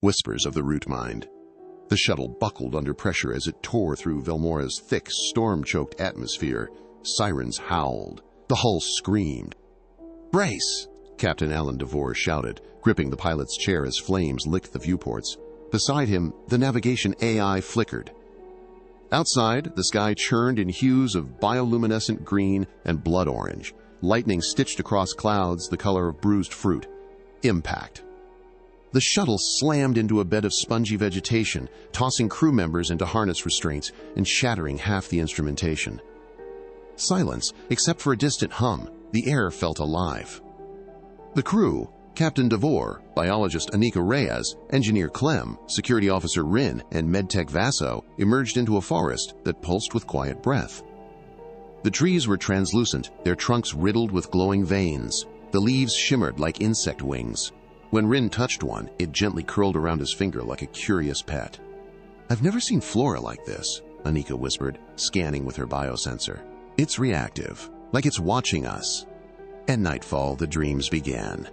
whispers of the Rootmind. The shuttle buckled under pressure as it tore through Velmora's thick, storm-choked atmosphere. Sirens howled. The hull screamed. "Brace!" Captain Alan DeVore shouted, gripping the pilot's chair as flames licked the viewports. Beside him, the navigation AI flickered. Outside, the sky churned in hues of bioluminescent green and blood orange, lightning stitched across clouds the color of bruised fruit. Impact. The shuttle slammed into a bed of spongy vegetation, tossing crew members into harness restraints and shattering half the instrumentation. Silence, except for a distant hum. The air felt alive. The crew, Captain DeVore, biologist Anika Reyes, engineer Clem, security officer Rin, and medtech Vaso, emerged into a forest that pulsed with quiet breath. The trees were translucent, their trunks riddled with glowing veins. The leaves shimmered like insect wings. When Rin touched one, it gently curled around his finger like a curious pet. "I've never seen flora like this," Anika whispered, scanning with her biosensor. "It's reactive, like it's watching us." At nightfall, the dreams began.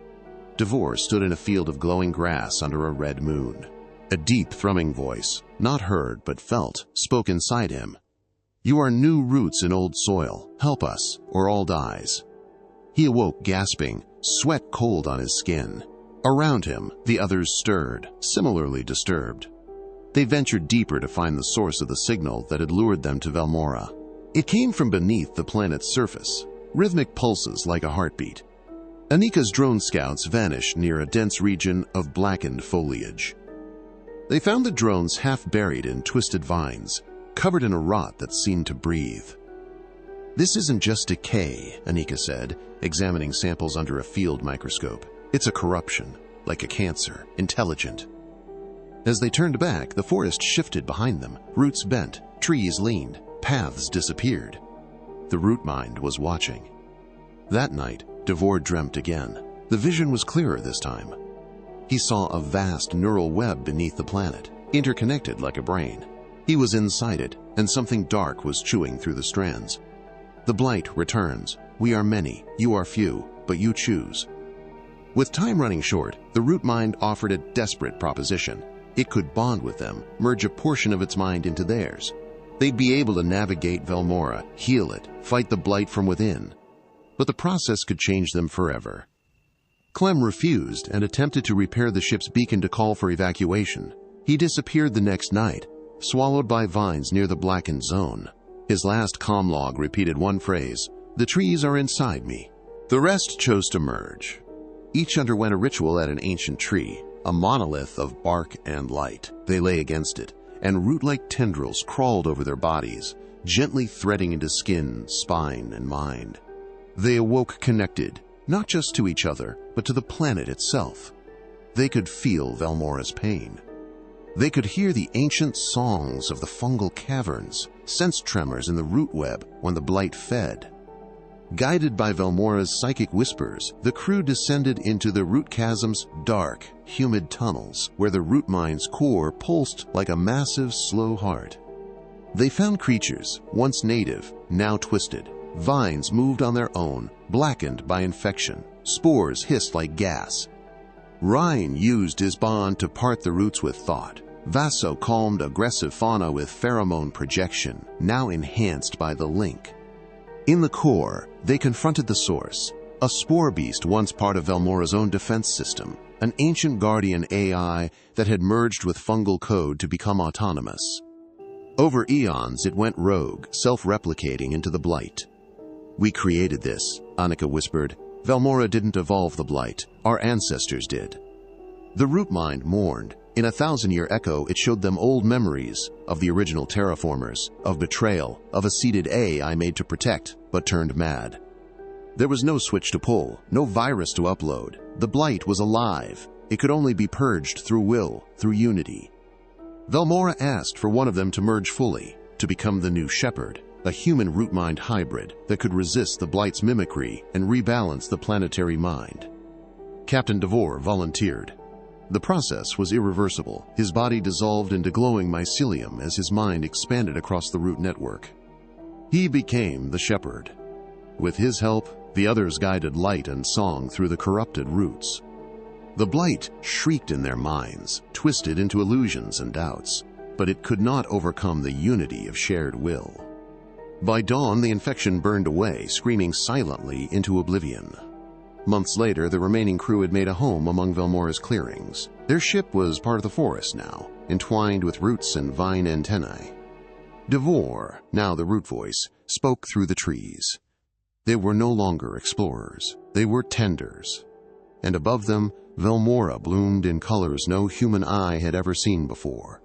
DeVore stood in a field of glowing grass under a red moon. A deep, thrumming voice, not heard but felt, spoke inside him. "You are new roots in old soil. Help us, or all dies." He awoke gasping, sweat cold on his skin. Around him, the others stirred, similarly disturbed. They ventured deeper to find the source of the signal that had lured them to Velmora. It came from beneath the planet's surface, rhythmic pulses like a heartbeat. Anika's drone scouts vanished near a dense region of blackened foliage. They found the drones half buried in twisted vines, covered in a rot that seemed to breathe. "This isn't just decay," Anika said, examining samples under a field microscope. "It's a corruption, like a cancer, intelligent." As they turned back, the forest shifted behind them. Roots bent, trees leaned, paths disappeared. The Rootmind was watching. That night, DeVore dreamt again. The vision was clearer this time. He saw a vast neural web beneath the planet, interconnected like a brain. He was inside it, and something dark was chewing through the strands. "The blight returns. We are many, you are few, but you choose." With time running short, the Rootmind offered a desperate proposition. It could bond with them, merge a portion of its mind into theirs. They'd be able to navigate Velmora, heal it, fight the blight from within. But the process could change them forever. Clem refused and attempted to repair the ship's beacon to call for evacuation. He disappeared the next night, swallowed by vines near the blackened zone. His last comm log repeated one phrase, "The trees are inside me." The rest chose to merge. Each underwent a ritual at an ancient tree, a monolith of bark and light. They lay against it, and root-like tendrils crawled over their bodies, gently threading into skin, spine, and mind. They awoke connected, not just to each other, but to the planet itself. They could feel Velmora's pain. They could hear the ancient songs of the fungal caverns, sense tremors in the root web when the blight fed. Guided by Velmora's psychic whispers, the crew descended into the root chasm's dark, humid tunnels, where the Rootmind's core pulsed like a massive, slow heart. They found creatures, once native, now twisted. Vines moved on their own, blackened by infection. Spores hissed like gas. Rhine used his bond to part the roots with thought. Vaso calmed aggressive fauna with pheromone projection, now enhanced by the link. In the core, they confronted the source, a spore beast once part of Velmora's own defense system, an ancient guardian AI that had merged with fungal code to become autonomous. Over eons, it went rogue, self-replicating into the blight. "We created this," Anika whispered. "Velmora didn't evolve the blight. Our ancestors did." The Rootmind mourned. In a 1,000-year echo, it showed them old memories of the original terraformers, of betrayal, of a seeded AI made to protect, but turned mad. There was no switch to pull, no virus to upload. The blight was alive. It could only be purged through will, through unity. Velmora asked for one of them to merge fully, to become the new shepherd, a human Rootmind hybrid that could resist the blight's mimicry and rebalance the planetary mind. Captain DeVore volunteered. The process was irreversible. His body dissolved into glowing mycelium as his mind expanded across the root network. He became the shepherd. With his help, the others guided light and song through the corrupted roots. The blight shrieked in their minds, twisted into illusions and doubts, but it could not overcome the unity of shared will. By dawn, the infection burned away, screaming silently into oblivion. Months later, the remaining crew had made a home among Velmora's clearings. Their ship was part of the forest now, entwined with roots and vine antennae. Devore, now the root voice, spoke through the trees. They were no longer explorers. They were tenders. And above them, Velmora bloomed in colors no human eye had ever seen before.